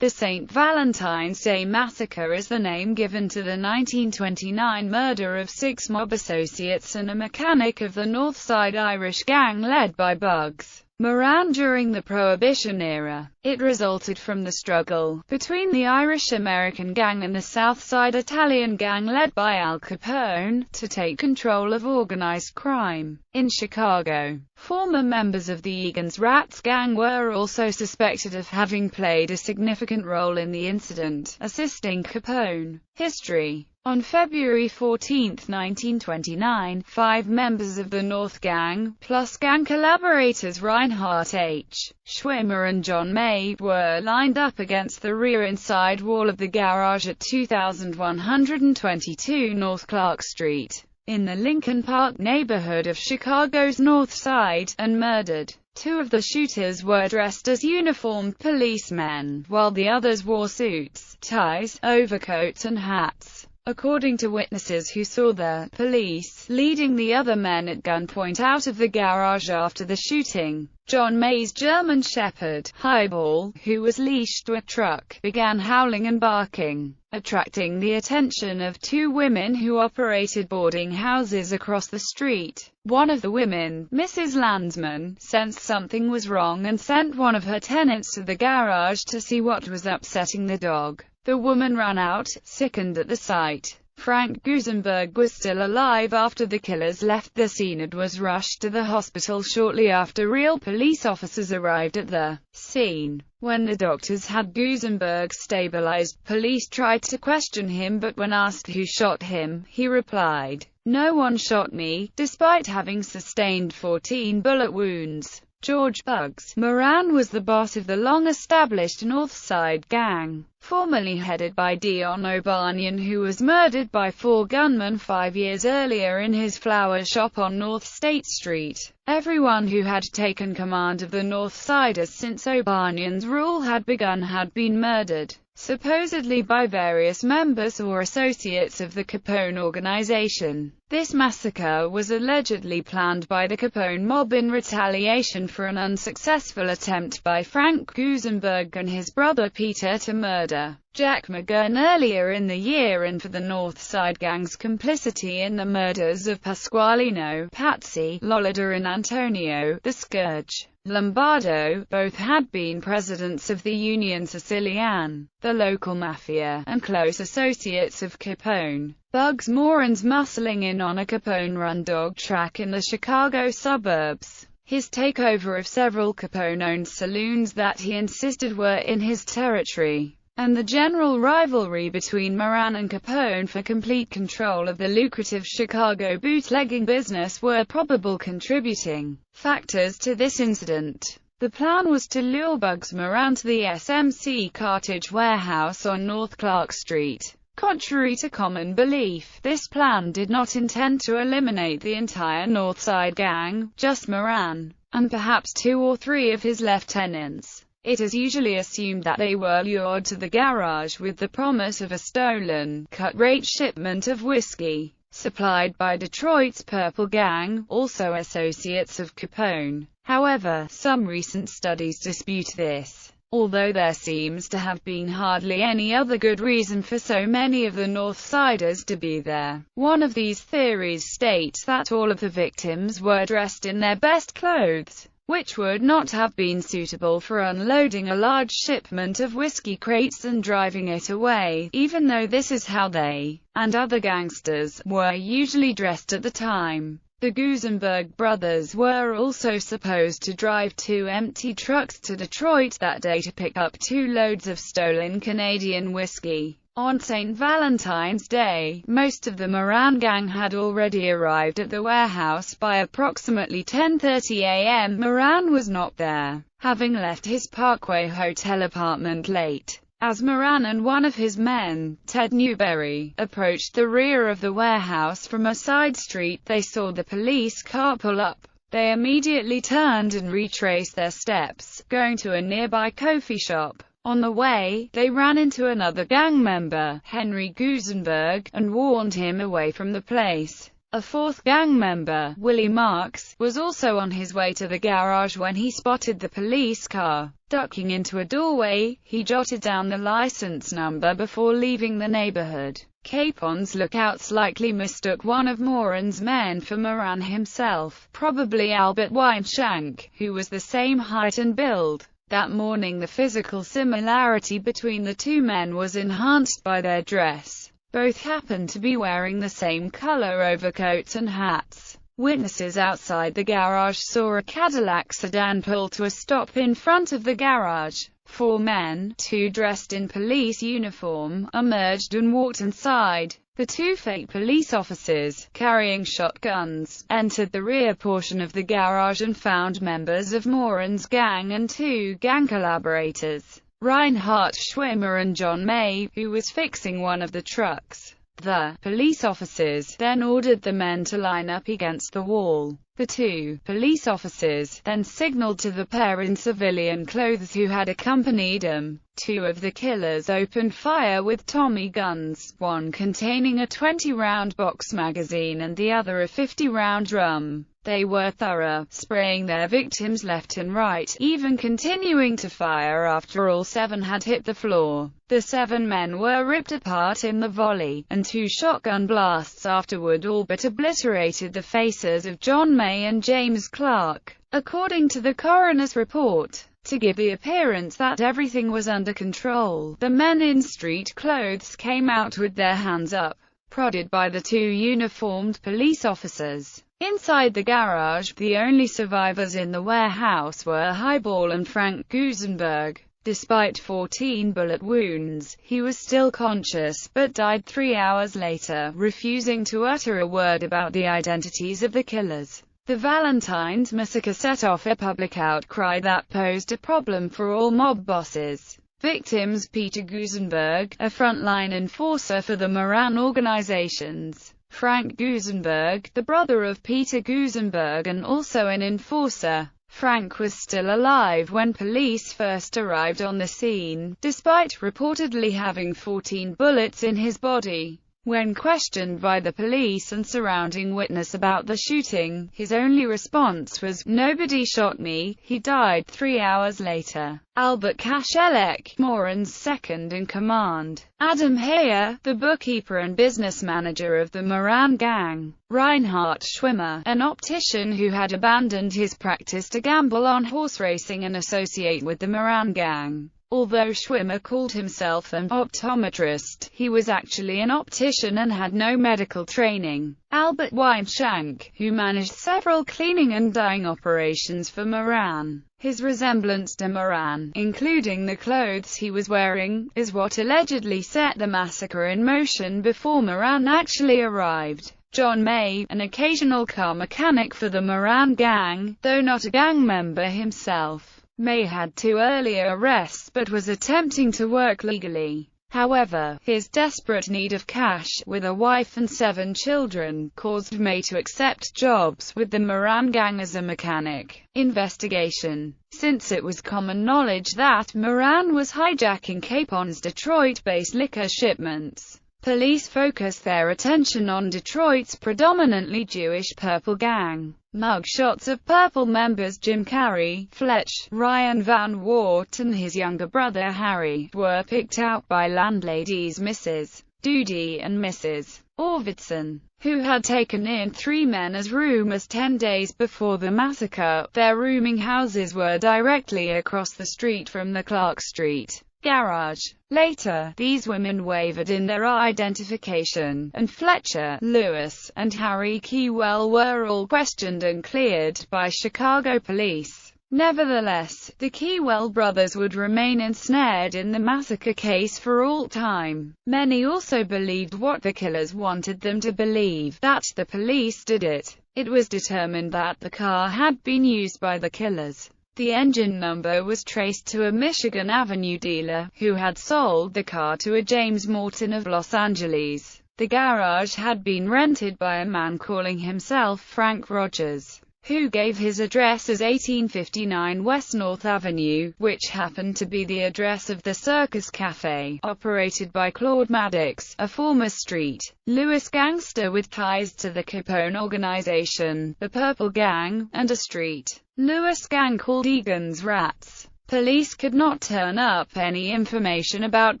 The St. Valentine's Day Massacre is the name given to the 1929 murder of 6 mob associates and a mechanic of the North Side Irish gang led by Bugs Moran during the Prohibition era. It resulted from the struggle between the Irish-American gang and the South Side Italian gang led by Al Capone to take control of organized crime in Chicago. Former members of the Egan's Rats gang were also suspected of having played a significant role in the incident, assisting Capone. History. On February 14, 1929, 5 members of the North Gang, plus gang collaborators Reinhard H. Schwimmer and John May, were lined up against the rear inside wall of the garage at 2122 North Clark Street, in the Lincoln Park neighborhood of Chicago's North Side, and murdered. 2 of the shooters were dressed as uniformed policemen, while the others wore suits, ties, overcoats and hats. According to witnesses who saw the police leading the other men at gunpoint out of the garage after the shooting, John May's German Shepherd, Highball, who was leashed to a truck, began howling and barking, attracting the attention of 2 women who operated boarding houses across the street. One of the women, Mrs. Landsman, sensed something was wrong and sent one of her tenants to the garage to see what was upsetting the dog. The woman ran out, sickened at the sight. Frank Gusenberg was still alive after the killers left the scene and was rushed to the hospital shortly after real police officers arrived at the scene. When the doctors had Gusenberg stabilized, police tried to question him, but when asked who shot him, he replied, "No one shot me," despite having sustained 14 bullet wounds. George Bugs Moran was the boss of the long-established North Side Gang, formerly headed by Dion O'Banion, who was murdered by 4 gunmen 5 years earlier in his flower shop on North State Street. Everyone who had taken command of the North Siders since O'Banion's rule had begun had been murdered, supposedly by various members or associates of the Capone organization. This massacre was allegedly planned by the Capone mob in retaliation for an unsuccessful attempt by Frank Gusenberg and his brother Peter to murder Jack McGurn earlier in the year, and for the North Side Gang's complicity in the murders of Pasqualino, Patsy, Lolita and Antonio, the Scourge Lombardo. Both had been presidents of the Union Sicilian, the local mafia, and close associates of Capone. Bugs Moran's muscling in on a Capone-run dog track in the Chicago suburbs. His takeover of several Capone-owned saloons that he insisted were in his territory, and the general rivalry between Moran and Capone for complete control of the lucrative Chicago bootlegging business were probable contributing factors to this incident. The plan was to lure Bugs Moran to the SMC Cartage warehouse on North Clark Street. Contrary to common belief, this plan did not intend to eliminate the entire North Side Gang, just Moran, and perhaps 2 or 3 of his lieutenants. It is usually assumed that they were lured to the garage with the promise of a stolen, cut-rate shipment of whiskey, supplied by Detroit's Purple Gang, also associates of Capone. However, some recent studies dispute this, although there seems to have been hardly any other good reason for so many of the North Siders to be there. One of these theories states that all of the victims were dressed in their best clothes, which would not have been suitable for unloading a large shipment of whiskey crates and driving it away, even though this is how they, and other gangsters, were usually dressed at the time. The Gusenberg brothers were also supposed to drive 2 empty trucks to Detroit that day to pick up 2 loads of stolen Canadian whiskey. On St. Valentine's Day, most of the Moran gang had already arrived at the warehouse by approximately 10:30 a.m. Moran was not there, having left his Parkway Hotel apartment late. As Moran and one of his men, Ted Newberry, approached the rear of the warehouse from a side street, they saw the police car pull up. They immediately turned and retraced their steps, going to a nearby coffee shop. On the way, they ran into another gang member, Henry Gusenberg, and warned him away from the place. A fourth gang member, Willie Marks, was also on his way to the garage when he spotted the police car. Ducking into a doorway, he jotted down the license number before leaving the neighborhood. Capone's lookouts likely mistook one of Moran's men for Moran himself, probably Albert Weinshank, who was the same height and build. That morning the physical similarity between the two men was enhanced by their dress. Both happened to be wearing the same color overcoats and hats. Witnesses outside the garage saw a Cadillac sedan pull to a stop in front of the garage. 4 men, 2 dressed in police uniform, emerged and walked inside. The 2 fake police officers, carrying shotguns, entered the rear portion of the garage and found members of Moran's gang and 2 gang collaborators, Reinhard Schwimmer and John May, who was fixing one of the trucks. The police officers then ordered the men to line up against the wall. The 2 police officers then signaled to the pair in civilian clothes who had accompanied them. 2 of the killers opened fire with Tommy guns, one containing a 20-round box magazine and the other a 50-round drum. They were thorough, spraying their victims left and right, even continuing to fire after all 7 had hit the floor. The 7 men were ripped apart in the volley, and 2 shotgun blasts afterward all but obliterated the faces of John May and James Clark. According to the coroner's report, to give the appearance that everything was under control, the men in street clothes came out with their hands up, prodded by the 2 uniformed police officers. Inside the garage, the only survivors in the warehouse were Highball and Frank Gusenberg. Despite 14 bullet wounds, he was still conscious, but died 3 hours later, refusing to utter a word about the identities of the killers. The Valentine's massacre set off a public outcry that posed a problem for all mob bosses. Victims Peter Gusenberg, a frontline enforcer for the Moran organizations. Frank Gusenberg, the brother of Peter Gusenberg and also an enforcer. Frank was still alive when police first arrived on the scene, despite reportedly having 14 bullets in his body. When questioned by the police and surrounding witness about the shooting, his only response was, "Nobody shot me." He died 3 hours later. Albert Kashelek, Moran's second-in-command. Adam Heyer, the bookkeeper and business manager of the Moran gang. Reinhard Schwimmer, an optician who had abandoned his practice to gamble on horse racing and associate with the Moran gang. Although Schwimmer called himself an optometrist, he was actually an optician and had no medical training. Albert Weinshank, who managed several cleaning and dyeing operations for Moran. His resemblance to Moran, including the clothes he was wearing, is what allegedly set the massacre in motion before Moran actually arrived. John May, an occasional car mechanic for the Moran gang, though not a gang member himself. May had 2 earlier arrests but was attempting to work legally. However, his desperate need of cash, with a wife and 7 children, caused May to accept jobs with the Moran gang as a mechanic. Investigation. Since it was common knowledge that Moran was hijacking Capone's Detroit-based liquor shipments, police focused their attention on Detroit's predominantly Jewish Purple Gang. Mugshots of Purple members Jim Carrey, Fletch, Ryan Van Wart and his younger brother Harry, were picked out by landladies Mrs. Doody and Mrs. Orvidson, who had taken in 3 men as roomers 10 days before the massacre. Their rooming houses were directly across the street from the Clark Street garage. Later, these women wavered in their identification, and Fletcher, Lewis, and Harry Keywell were all questioned and cleared by Chicago police. Nevertheless, the Keywell brothers would remain ensnared in the massacre case for all time. Many also believed what the killers wanted them to believe, that the police did it. It was determined that the car had been used by the killers. The engine number was traced to a Michigan Avenue dealer, who had sold the car to a James Morton of Los Angeles. The garage had been rented by a man calling himself Frank Rogers. who gave his address as 1859 West North Avenue, which happened to be the address of the Circus Café, operated by Claude Maddox, a former Street Louis gangster with ties to the Capone organization, the Purple Gang, and a Street Louis gang called Egan's Rats. Police could not turn up any information about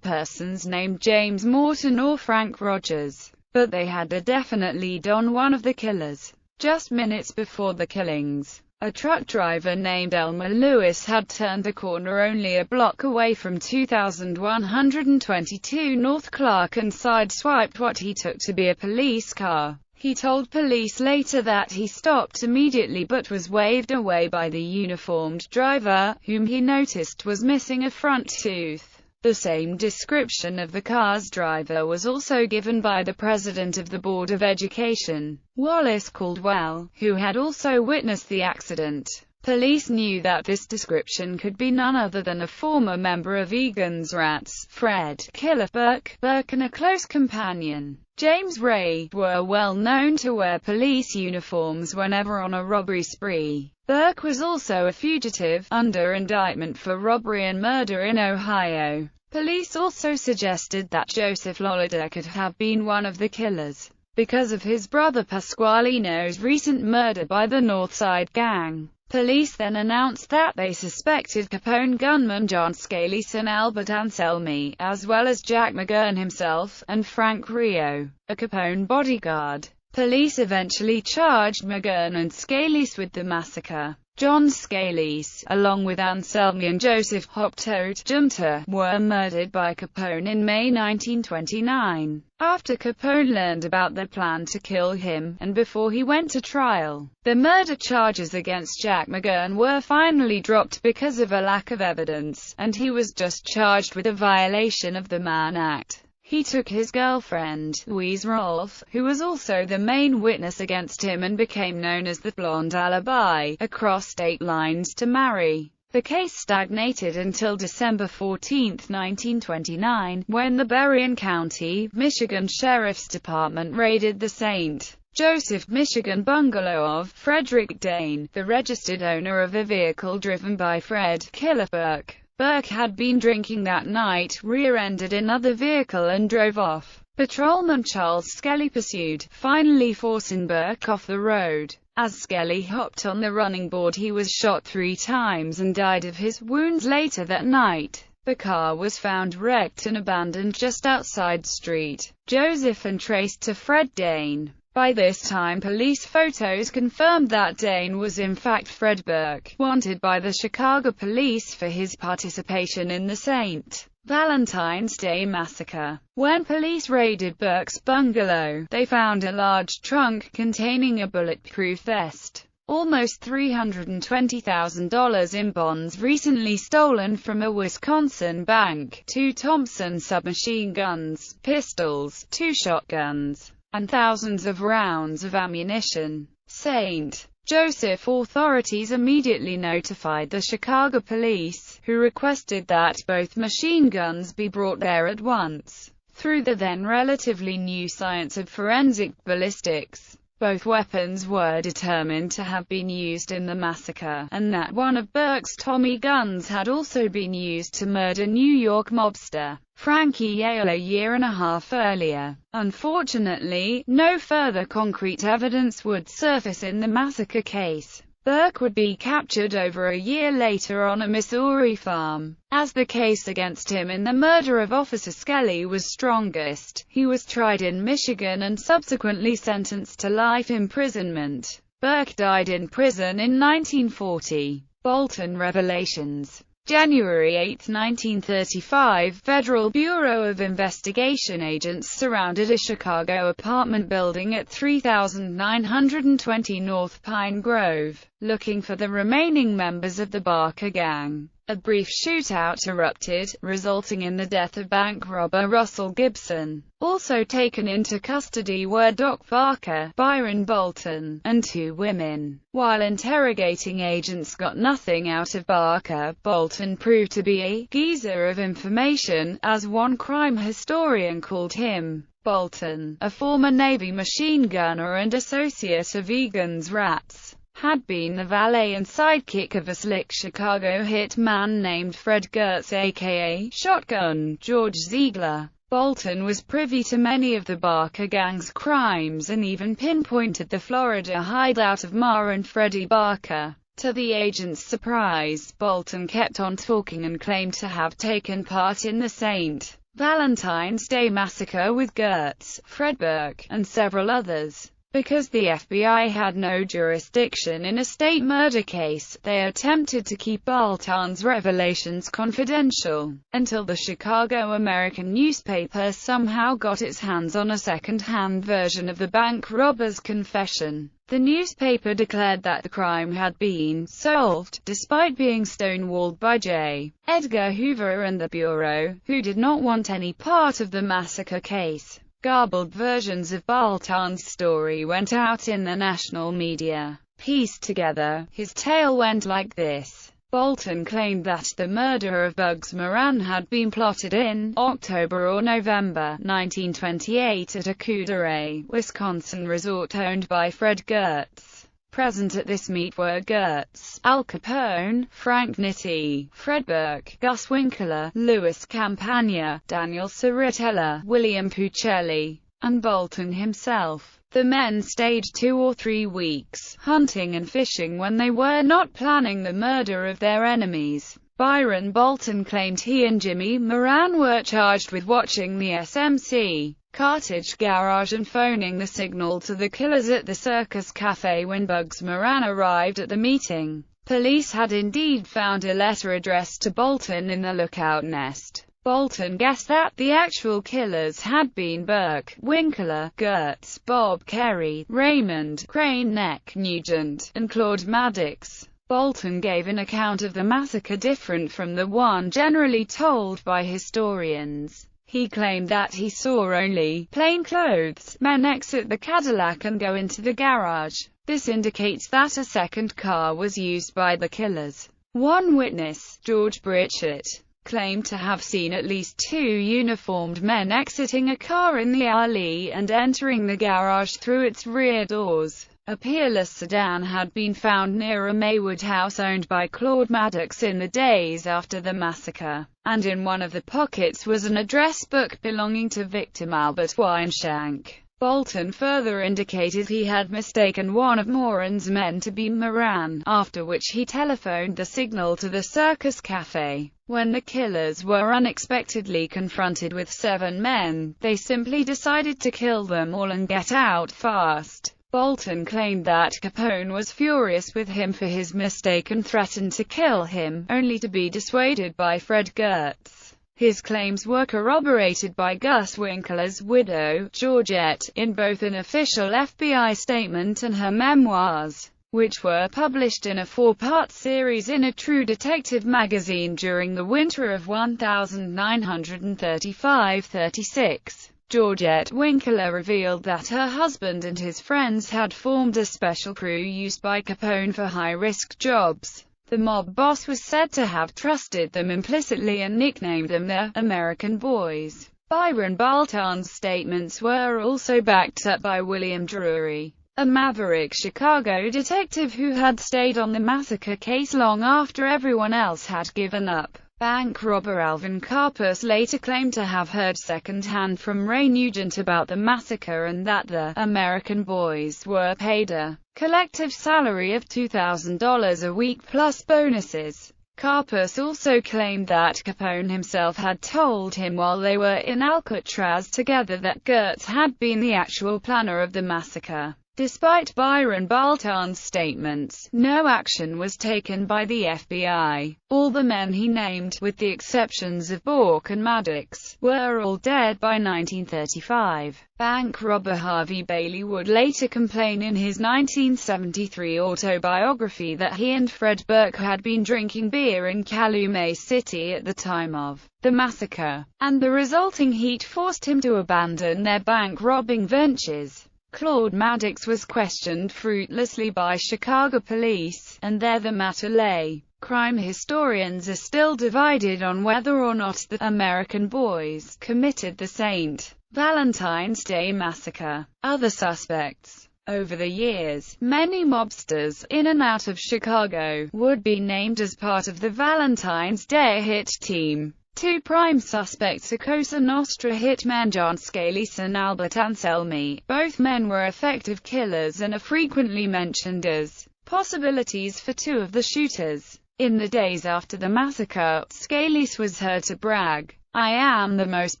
persons named James Morton or Frank Rogers, but they had a definite lead on one of the killers. Just minutes before the killings, a truck driver named Elmer Lewis had turned the corner only a block away from 2122 North Clark and sideswiped what he took to be a police car. He told police later that he stopped immediately but was waved away by the uniformed driver, whom he noticed was missing a front tooth. The same description of the car's driver was also given by the president of the Board of Education, Wallace Caldwell, who had also witnessed the accident. Police knew that this description could be none other than a former member of Egan's Rats, Fred "Killer" Burke, and a close companion, James Ray, were well known to wear police uniforms whenever on a robbery spree. Burke was also a fugitive, under indictment for robbery and murder in Ohio. Police also suggested that Joseph Lollider could have been one of the killers, because of his brother Pasqualino's recent murder by the Northside Gang. Police then announced that they suspected Capone gunman John Scalise and Albert Anselmi, as well as Jack McGurn himself, and Frank Rio, a Capone bodyguard. Police eventually charged McGurn and Scalise with the massacre. John Scalise, along with Anselmi and Joseph "Hop Toad" Junta, were murdered by Capone in May 1929, after Capone learned about their plan to kill him, and before he went to trial. The murder charges against Jack McGurn were finally dropped because of a lack of evidence, and he was just charged with a violation of the Mann Act. He took his girlfriend, Louise Rolfe, who was also the main witness against him and became known as the Blonde Alibi, across state lines to marry. The case stagnated until December 14, 1929, when the Berrien County, Michigan Sheriff's Department raided the St. Joseph, Michigan bungalow of Frederick Dane, the registered owner of a vehicle driven by Fred "Killer" Burke. Burke had been drinking that night, rear-ended another vehicle and drove off. Patrolman Charles Skelly pursued, finally forcing Burke off the road. As Skelly hopped on the running board, he was shot 3 times and died of his wounds later that night. The car was found wrecked and abandoned just outside St. Joseph and traced to Fred Dane. By this time, police photos confirmed that Dane was in fact Fred Burke, wanted by the Chicago police for his participation in the St. Valentine's Day Massacre. When police raided Burke's bungalow, they found a large trunk containing a bulletproof vest, almost $320,000 in bonds recently stolen from a Wisconsin bank, 2 Thompson submachine guns, pistols, 2 shotguns, and thousands of rounds of ammunition. St. Joseph authorities immediately notified the Chicago police, who requested that both machine guns be brought there at once. Through the then relatively new science of forensic ballistics, both weapons were determined to have been used in the massacre, and that one of Burke's Tommy guns had also been used to murder New York mobster Frankie Yale a year and a half earlier. Unfortunately, no further concrete evidence would surface in the massacre case. Burke would be captured over a year later on a Missouri farm. As the case against him in the murder of Officer Skelly was strongest, he was tried in Michigan and subsequently sentenced to life imprisonment. Burke died in prison in 1940. Bolton Revelations. January 8, 1935, Federal Bureau of Investigation agents surrounded a Chicago apartment building at 3920 North Pine Grove, looking for the remaining members of the Barker Gang. A brief shootout erupted, resulting in the death of bank robber Russell Gibson. Also taken into custody were Doc Barker, Byron Bolton, and 2 women. While interrogating agents got nothing out of Barker, Bolton proved to be a geezer of information, as one crime historian called him. Bolton, a former Navy machine gunner and associate of Egan's Rats, had been the valet and sidekick of a slick Chicago hitman named Fred Gertz aka Shotgun George Ziegler. Bolton was privy to many of the Barker gang's crimes and even pinpointed the Florida hideout of Ma and Freddie Barker. To the agent's surprise, Bolton kept on talking and claimed to have taken part in the St. Valentine's Day Massacre with Gertz, Fred Burke, and several others. Because the FBI had no jurisdiction in a state murder case, they attempted to keep Bolton's revelations confidential, until the Chicago American newspaper somehow got its hands on a second-hand version of the bank robber's confession. The newspaper declared that the crime had been solved, despite being stonewalled by J. Edgar Hoover and the Bureau, who did not want any part of the massacre case. Garbled versions of Bolton's story went out in the national media. Pieced together, his tale went like this. Bolton claimed that the murder of Bugs Moran had been plotted in October or November 1928 at a Coup d'Oeil, Wisconsin resort owned by Fred Gertz. Present at this meet were Gertz, Al Capone, Frank Nitti, Fred Burke, Gus Winkler, Louis Campagna, Daniel Saritella, William Puccelli, and Bolton himself. The men stayed 2 or 3 weeks, hunting and fishing when they were not planning the murder of their enemies. Byron Bolton claimed he and Jimmy Moran were charged with watching the SMC Cartage garage and phoning the signal to the killers at the Circus Cafe when Bugs Moran arrived at the meeting. Police had indeed found a letter addressed to Bolton in the lookout nest. Bolton guessed that the actual killers had been Burke, Winkler, Gertz, Bob Kerry, Raymond, Crane Neck, Nugent, and Claude Maddox. Bolton gave an account of the massacre different from the one generally told by historians. He claimed that he saw only plainclothes men exit the Cadillac and go into the garage. This indicates that a second car was used by the killers. One witness, George Britchett, claimed to have seen at least 2 uniformed men exiting a car in the alley and entering the garage through its rear doors. A peerless sedan had been found near a Maywood house owned by Claude Maddox in the days after the massacre, and in one of the pockets was an address book belonging to victim Albert Weinshank. Bolton further indicated he had mistaken one of Moran's men to be Moran, after which he telephoned the signal to the Circus Cafe. When the killers were unexpectedly confronted with 7 men, they simply decided to kill them all and get out fast. Bolton claimed that Capone was furious with him for his mistake and threatened to kill him, only to be dissuaded by Fred Gertz. His claims were corroborated by Gus Winkler's widow, Georgette, in both an official FBI statement and her memoirs, which were published in a 4-part series in a True Detective magazine during the winter of 1935-36. Georgette Winkler revealed that her husband and his friends had formed a special crew used by Capone for high-risk jobs. The mob boss was said to have trusted them implicitly and nicknamed them the American Boys. Byron Bolton's statements were also backed up by William Drury, a maverick Chicago detective who had stayed on the massacre case long after everyone else had given up. Bank robber Alvin Karpus later claimed to have heard second-hand from Ray Nugent about the massacre and that the American Boys were paid a collective salary of $2,000 a week plus bonuses. Karpus also claimed that Capone himself had told him while they were in Alcatraz together that Gertz had been the actual planner of the massacre. Despite Byron Bolton's statements, no action was taken by the FBI. All the men he named, with the exceptions of Bork and Maddox, were all dead by 1935. Bank robber Harvey Bailey would later complain in his 1973 autobiography that he and Fred Burke had been drinking beer in Calumet City at the time of the massacre, and the resulting heat forced him to abandon their bank-robbing ventures. Claude Maddox was questioned fruitlessly by Chicago police, and there the matter lay. Crime historians are still divided on whether or not the American Boys committed the St. Valentine's Day Massacre. Other suspects Over the years, many mobsters, in and out of Chicago, would be named as part of the Valentine's Day hit team. Two prime suspects are Cosa Nostra hitmen John Scalise and Albert Anselmi. Both men were effective killers and are frequently mentioned as possibilities for two of the shooters. In the days after the massacre, Scalise was heard to brag, "I am the most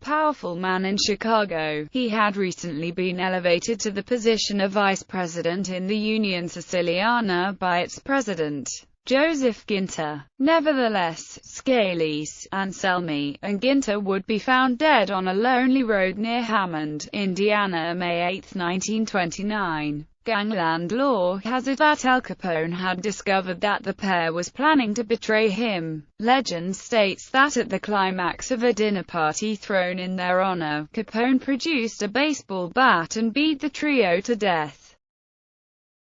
powerful man in Chicago." He had recently been elevated to the position of vice president in the Union Siciliana by its president, Joseph Ginter. Nevertheless, Scalise, Anselmi, and Ginter would be found dead on a lonely road near Hammond, Indiana, May 8, 1929. Gangland lore has it that Al Capone had discovered that the pair was planning to betray him. Legend states that at the climax of a dinner party thrown in their honor, Capone produced a baseball bat and beat the trio to death.